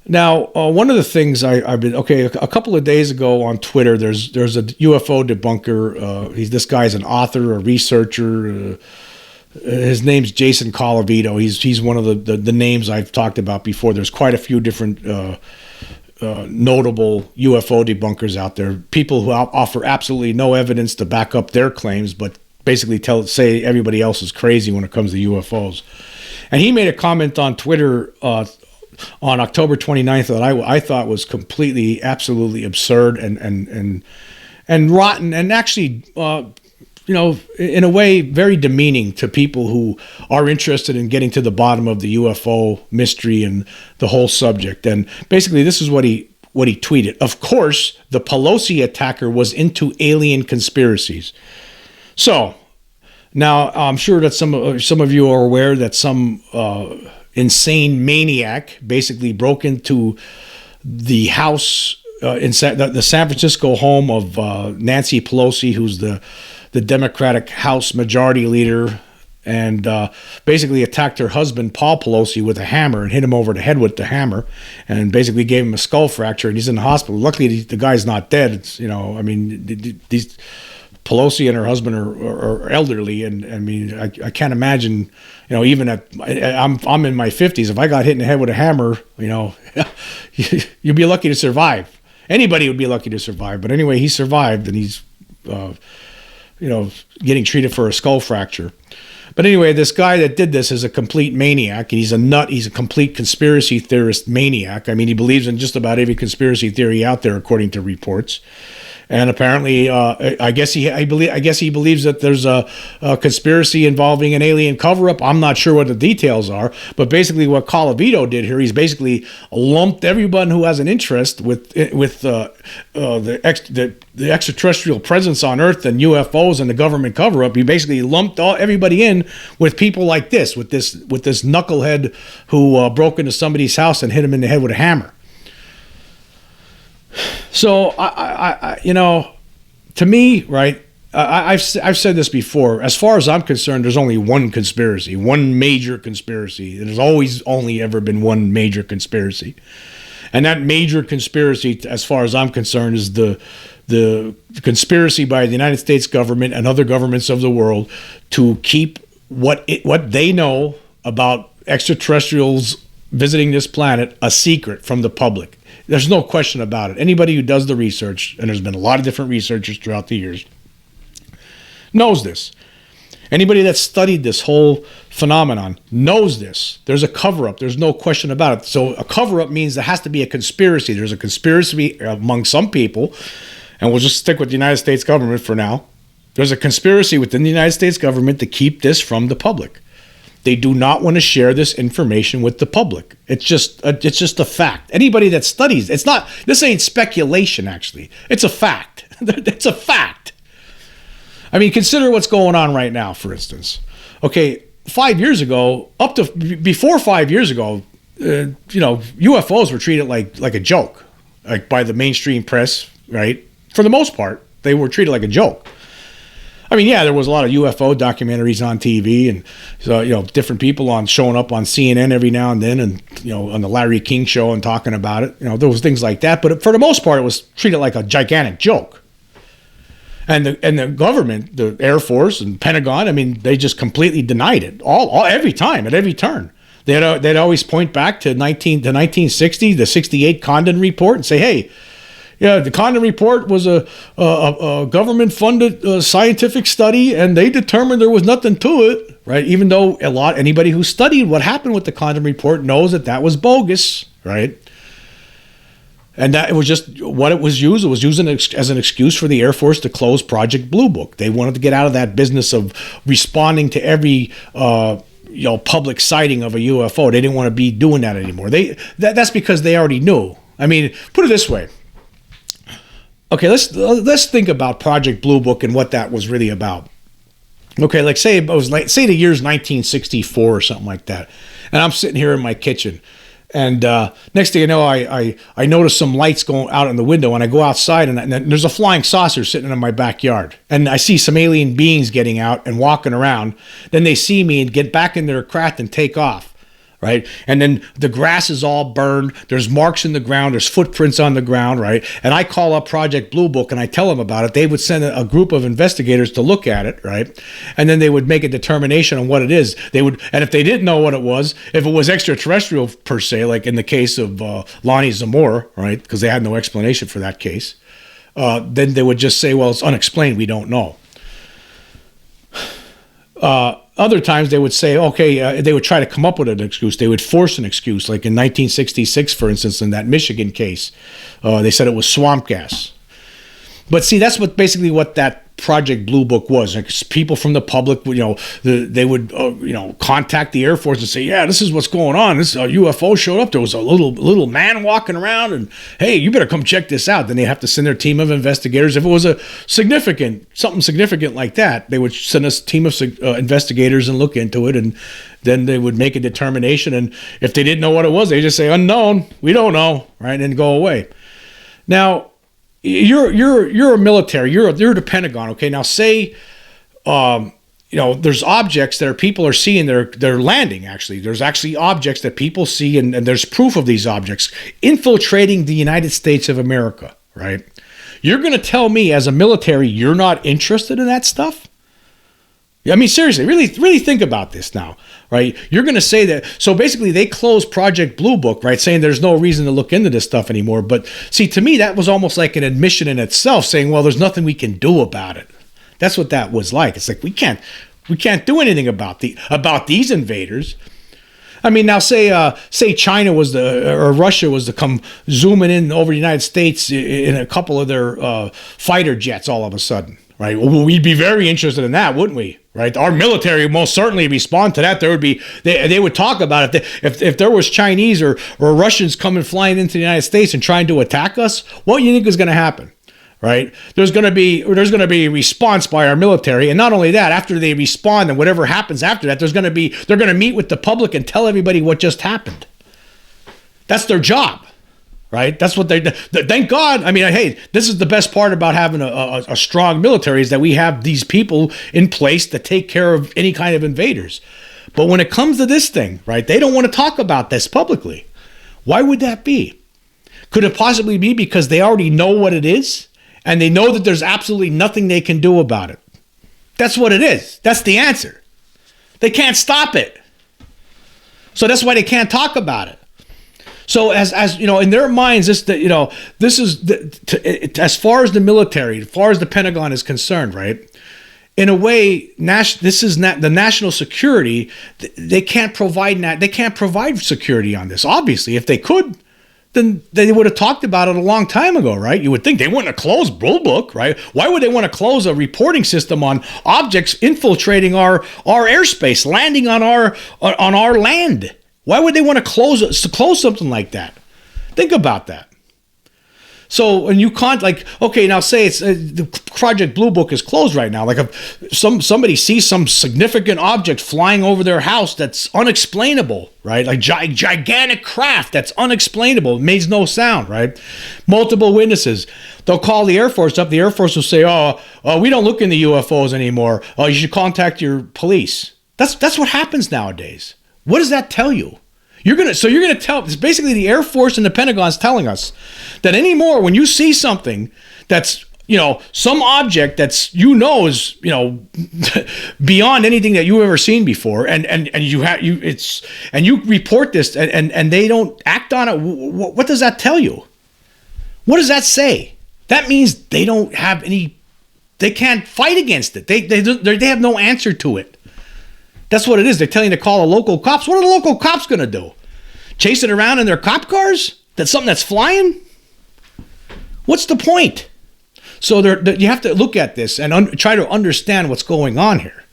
Now, one of the things I've been a couple of days ago on Twitter, there's a UFO debunker. This guy's an author, a researcher. His name's Jason Colavito. He's one of the names I've talked about before. There's quite a few different notable UFO debunkers out there. People who offer absolutely no evidence to back up their claims, but basically say everybody else is crazy when it comes to UFOs. And he made a comment on Twitter on October 29th that I thought was completely, absolutely absurd and rotten, and actually, in a way, very demeaning to people who are interested in getting to the bottom of the UFO mystery and the whole subject. And basically, this is what he tweeted. Of course, the Pelosi attacker was into alien conspiracies. So now I'm sure that some of you are aware that some insane maniac basically broke into the house in the San Francisco home of Nancy Pelosi, who's the Democratic House Majority Leader, and basically attacked her husband, Paul Pelosi, with a hammer and hit him over the head with the hammer, and basically gave him a skull fracture, and he's in the hospital. Luckily, the guy's not dead. It's, these Pelosi and her husband are elderly, and I mean, I can't imagine, even I'm in my 50s. If I got hit in the head with a hammer, you'd be lucky to survive. Anybody would be lucky to survive. But anyway, he survived, and he's, getting treated for a skull fracture. But anyway, this guy that did this is a complete maniac. He's a nut. He's a complete conspiracy theorist maniac. I mean, he believes in just about every conspiracy theory out there, according to reports. And apparently, I guess he believes that there's a conspiracy involving an alien cover-up. I'm not sure what the details are, but basically, what Colavito did here, he's basically lumped everyone who has an interest with the extraterrestrial presence on Earth and UFOs and the government cover-up. He basically lumped everybody in with people like this, with this knucklehead who broke into somebody's house and hit him in the head with a hammer. So to me, right? I've said this before. As far as I'm concerned, there's only one conspiracy, one major conspiracy. There's always only ever been one major conspiracy, and that major conspiracy, as far as I'm concerned, is the conspiracy by the United States government and other governments of the world to keep what they know about extraterrestrials visiting this planet a secret from the public. There's no question about it. Anybody who does the research, and there's been a lot of different researchers throughout the years, knows this. Anybody that's studied this whole phenomenon knows this. There's a cover-up. There's no question about it. So a cover-up means there has to be a conspiracy. There's a conspiracy among some people, and we'll just stick with the United States government for now. There's a conspiracy within the United States government to keep this from the public. They do not want to share this information with the public. It's just a fact. Anybody that studies, this ain't speculation, actually. It's a fact. It's a fact. I mean, consider what's going on right now, for instance. Okay, 5 years ago, before 5 years ago, UFOs were treated like a joke, like by the mainstream press, right? For the most part, they were treated like a joke. I mean, yeah, there was a lot of UFO documentaries on TV, and so different people showing up on CNN every now and then, and on the Larry King show and talking about it. There was things like that, but for the most part, it was treated like a gigantic joke. And the government, the Air Force and Pentagon, I mean, they just completely denied it every time, at every turn. They'd always point back to 1960, the '68 Condon Report, and say, hey. Yeah, the Condon Report was a government-funded scientific study, and they determined there was nothing to it, right? Even though anybody who studied what happened with the Condon Report knows that was bogus, right? And that it was just what it was used. It was used as an excuse for the Air Force to close Project Blue Book. They wanted to get out of that business of responding to every public sighting of a UFO. They didn't want to be doing that anymore. That's because they already knew. I mean, put it this way. Okay, let's think about Project Blue Book and what that was really about. Okay, say the year's 1964 or something like that, and I'm sitting here in my kitchen, and next thing you know, I notice some lights going out in the window, and I go outside, and there's a flying saucer sitting in my backyard, and I see some alien beings getting out and walking around. Then they see me and get back in their craft and take off. right? And then the grass is all burned. There's marks in the ground. There's footprints on the ground, right? And I call up Project Blue Book and I tell them about it. They would send a group of investigators to look at it, right? And then they would make a determination on what it is. They would, and if they didn't know what it was, if it was extraterrestrial per se, like in the case of Lonnie Zamora, right? Because they had no explanation for that case. Then they would just say, well, it's unexplained. We don't know. Other times they would say, okay, they would try to come up with an excuse. They would force an excuse. Like in 1966, for instance, in that Michigan case, they said it was swamp gas. But see, that's basically what that Project Blue Book was. Like people from the public, they would, contact the Air Force and say, yeah, this is what's going on. This UFO showed up. There was a little man walking around, and hey, you better come check this out. Then they have to send their team of investigators. If it was something significant like that, they would send us a team of investigators and look into it, and then they would make a determination. And if they didn't know what it was, they just say unknown. We don't know, right, and go away. Now, you're a military. You're the Pentagon. Okay. Now say, there's objects that people are seeing. They're landing. Actually, there's actually objects that people see, and there's proof of these objects infiltrating the United States of America. Right? You're going to tell me as a military you're not interested in that stuff? I mean, seriously, really think about this now, right? You're going to say that. So basically, they closed Project Blue Book, right, saying there's no reason to look into this stuff anymore. But see, to me, that was almost like an admission in itself, saying, well, there's nothing we can do about it. That's what that was like. It's like we can't do anything about these invaders. I mean, now say China or Russia was to come zooming in over the United States in a couple of their fighter jets all of a sudden. Right. Well, we'd be very interested in that, wouldn't we? Right. Our military would most certainly respond to that. There would be they would talk about it. If there was Chinese or Russians coming flying into the United States and trying to attack us, what do you think is going to happen? Right. There's going to be a response by our military, and not only that, after they respond and whatever happens after that, they're going to meet with the public and tell everybody what just happened. That's their job. Right? That's what they do. Thank God. I mean, hey, this is the best part about having a strong military is that we have these people in place to take care of any kind of invaders. But when it comes to this thing, right, they don't want to talk about this publicly. Why would that be? Could it possibly be because they already know what it is and they know that there's absolutely nothing they can do about it? That's what it is. That's the answer. They can't stop it. So that's why they can't talk about it. So as in their minds, this is as far as the military, as far as the Pentagon is concerned, right? In a way, this is not the national security. They can't provide that. They can't provide security on this. Obviously, if they could, then they would have talked about it a long time ago, right? You would think they wouldn't have closed Blue Book, right? Why would they want to close a reporting system on objects infiltrating our airspace, landing on our land? Why would they want to close something like that? Think about that. So when you can't, like, okay, now say it's the Project Blue Book is closed right now. Like if somebody sees some significant object flying over their house that's unexplainable, right? Like gigantic craft that's unexplainable, it makes no sound, right? Multiple witnesses. They'll call the Air Force up. The Air Force will say, we don't look into UFOs anymore. You should contact your police. That's what happens nowadays. What does that tell you? You're gonna tell. It's basically the Air Force and the Pentagon's telling us that anymore when you see something that's some object that's is beyond anything that you've ever seen before, and you report this and they don't act on it. What does that tell you? What does that say? That means they don't have any. They can't fight against it. They have no answer to it. That's what it is. They're telling you to call the local cops. What are the local cops going to do? Chase it around in their cop cars? That's something that's flying? What's the point? So you have to look at this and try to understand what's going on here.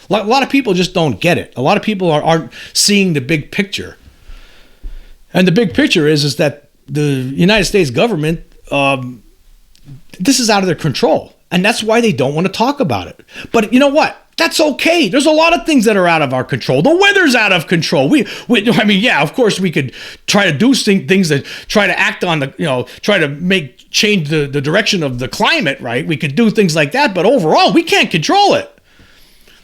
A lot of people just don't get it. A lot of people aren't seeing the big picture. And the big picture is that the United States government, this is out of their control. And that's why they don't want to talk about it. But you know what? That's okay. There's a lot of things that are out of our control. The weather's out of control. Of course we could try to do things that try to act on try to change the direction of the climate, right? We could do things like that, but overall we can't control it.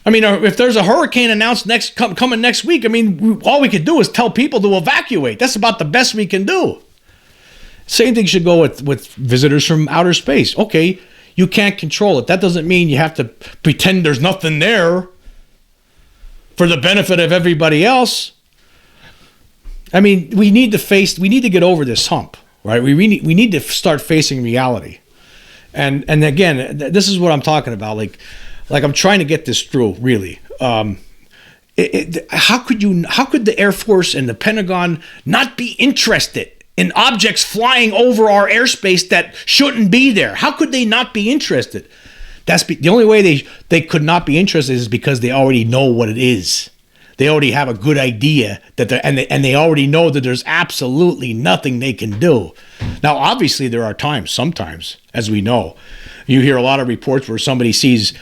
I mean, if there's a hurricane announced coming next week, I mean, all we could do is tell people to evacuate. That's about the best we can do. Same thing should go with visitors from outer space. Okay, you can't control it. That doesn't mean you have to pretend there's nothing there for the benefit of everybody else. I mean, we need to get over this hump, right? We need to start facing reality. And again, this is what I'm talking about. Like I'm trying to get this through, really. How could the Air Force and the Pentagon not be interested in objects flying over our airspace that shouldn't be there? How could they not be interested? The only way they could not be interested is because they already know what it is. They already have a good idea and they already know that there's absolutely nothing they can do. Now, obviously, there are sometimes, as we know, you hear a lot of reports where somebody sees,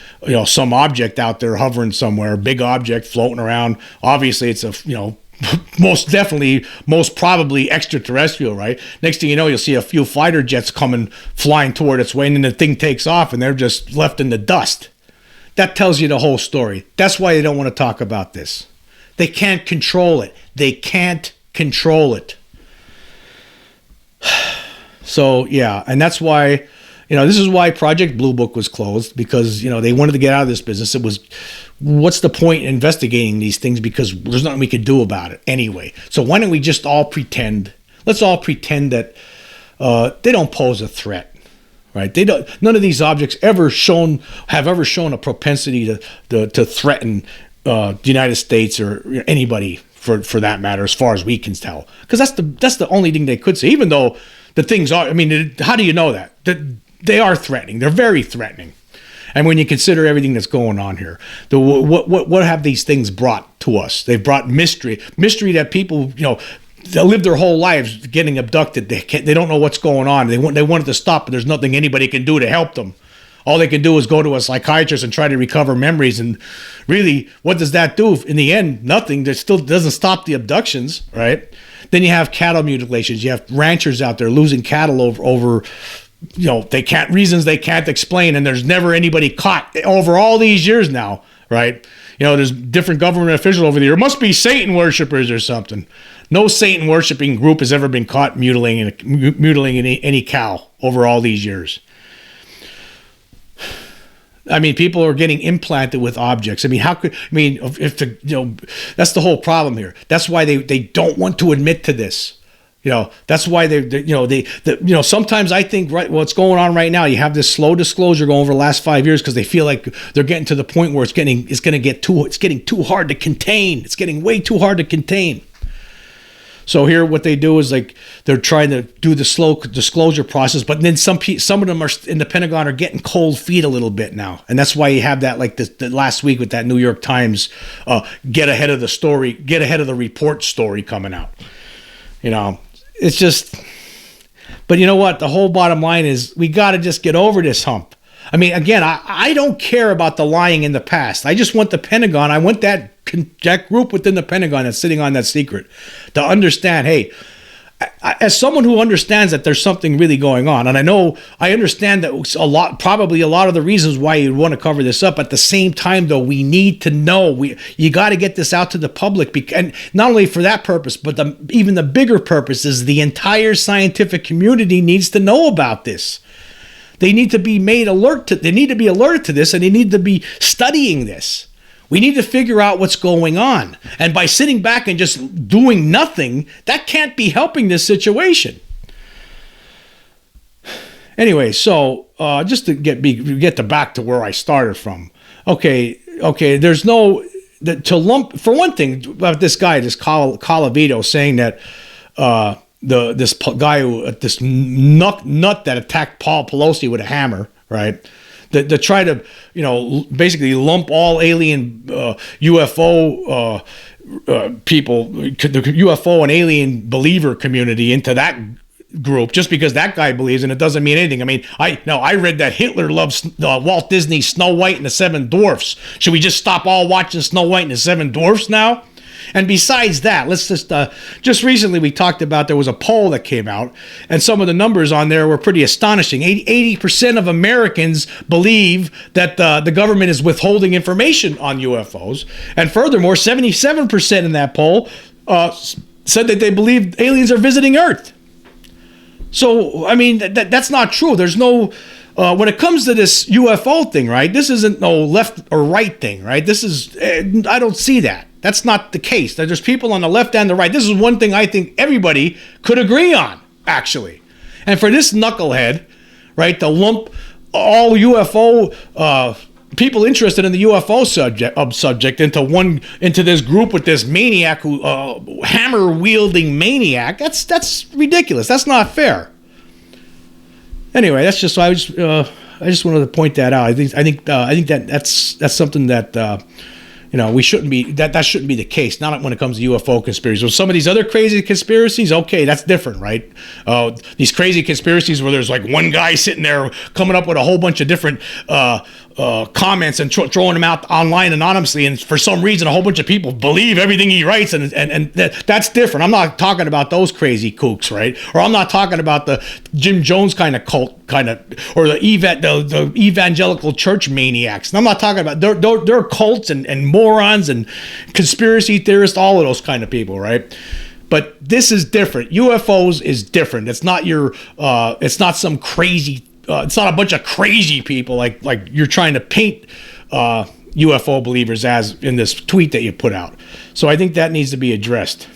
some object out there hovering somewhere, big object floating around. Obviously, it's most probably extraterrestrial, right? Next thing you know, you'll see a few fighter jets flying toward its way, and then the thing takes off, and they're just left in the dust. That tells you the whole story. That's why they don't want to talk about this. They can't control it. They can't control it. So, yeah, and that's why, this is why Project Blue Book was closed, because, they wanted to get out of this business. It was, what's the point in investigating these things, because there's nothing we could do about it anyway. So why don't we just all pretend, let's all pretend that they don't pose a threat, right? None of these objects have ever shown a propensity to threaten the United States or anybody for that matter, as far as we can tell, because that's the only thing they could say. Even though the things are, how do you know that they are threatening? They're very threatening. And when you consider everything that's going on here, what have these things brought to us? They've brought mystery that people, they live their whole lives getting abducted. They don't know what's going on. They want it to stop, but there's nothing anybody can do to help them. All they can do is go to a psychiatrist and try to recover memories. And really, what does that do? In the end, nothing. That still doesn't stop the abductions, right? Then you have cattle mutilations. You have ranchers out there losing cattle over reasons they can't explain. And there's never anybody caught over all these years now, right? There's different government officials over there. It must be Satan worshipers or something. No Satan worshiping group has ever been caught mutilating any cow over all these years. People are getting implanted with objects. That's the whole problem here. That's why they don't want to admit to this. That's why sometimes I think, right, what's going on right now, you have this slow disclosure going over the last 5 years because they feel like they're getting to the point where it's getting too hard to contain. It's getting way too hard to contain. So here, what they do is they're trying to do the slow disclosure process, but then some of them are in the Pentagon are getting cold feet a little bit now, and that's why you have that the last week with that New York Times get ahead of the report story coming out. It's just, but you know what? The whole bottom line is we got to just get over this hump. Again, I don't care about the lying in the past. I just want the Pentagon. I want that group within the Pentagon that's sitting on that secret to understand, hey, as someone who understands that there's something really going on, and I understand that probably a lot of the reasons why you'd want to cover this up. At the same time, though, we need to know. You got to get this out to the public, and not only for that purpose, but even the bigger purpose is the entire scientific community needs to know about this. They need to be they need to be alerted to this, and they need to be studying this. We need to figure out what's going on. And by sitting back and just doing nothing, that can't be helping this situation. Anyway, so just to get back to where I started from. Okay, there's no to lump, for one thing, about this guy, this Colavito, saying that this nut that attacked Paul Pelosi with a hammer, right? To try to, basically lump all alien UFO people, the UFO and alien believer community into that group just because that guy believes, and it doesn't mean anything. I read that Hitler loves Walt Disney's Snow White and the Seven Dwarfs. Should we just stop all watching Snow White and the Seven Dwarfs now? And besides that, let's just recently we talked about there was a poll that came out, and some of the numbers on there were pretty astonishing. 80% of Americans believe that the government is withholding information on UFOs. And furthermore, 77% in that poll said that they believe aliens are visiting Earth. So, I mean, that's not true. There's no... when it comes to this UFO thing, right, this isn't no left or right thing, right? This is, I don't see that. That's not the case. There's people on the left and the right. This is one thing I think everybody could agree on, actually. And for this knucklehead, right, to lump all UFO people interested in the UFO subject into this group with this maniac, who hammer wielding maniac, that's ridiculous. That's not fair. Anyway, that's just I just wanted to point that out. I think that's something that we shouldn't be that shouldn't be the case. Not when it comes to UFO conspiracies. So some of these other crazy conspiracies, okay, that's different, right? These crazy conspiracies where there's like one guy sitting there coming up with a whole bunch of different comments and throwing them out online anonymously, and for some reason a whole bunch of people believe everything he writes, and that's different. I'm not talking about those crazy kooks, right? Or I'm not talking about the Jim Jones kind of cult, or the evangelical church maniacs. And I'm not talking about they're cults and morons and conspiracy theorists, all of those kind of people, right? But this is different. UFOs is different. It's not it's not some crazy. It's not a bunch of crazy people like you're trying to paint UFO believers as in this tweet that you put out. So I think that needs to be addressed.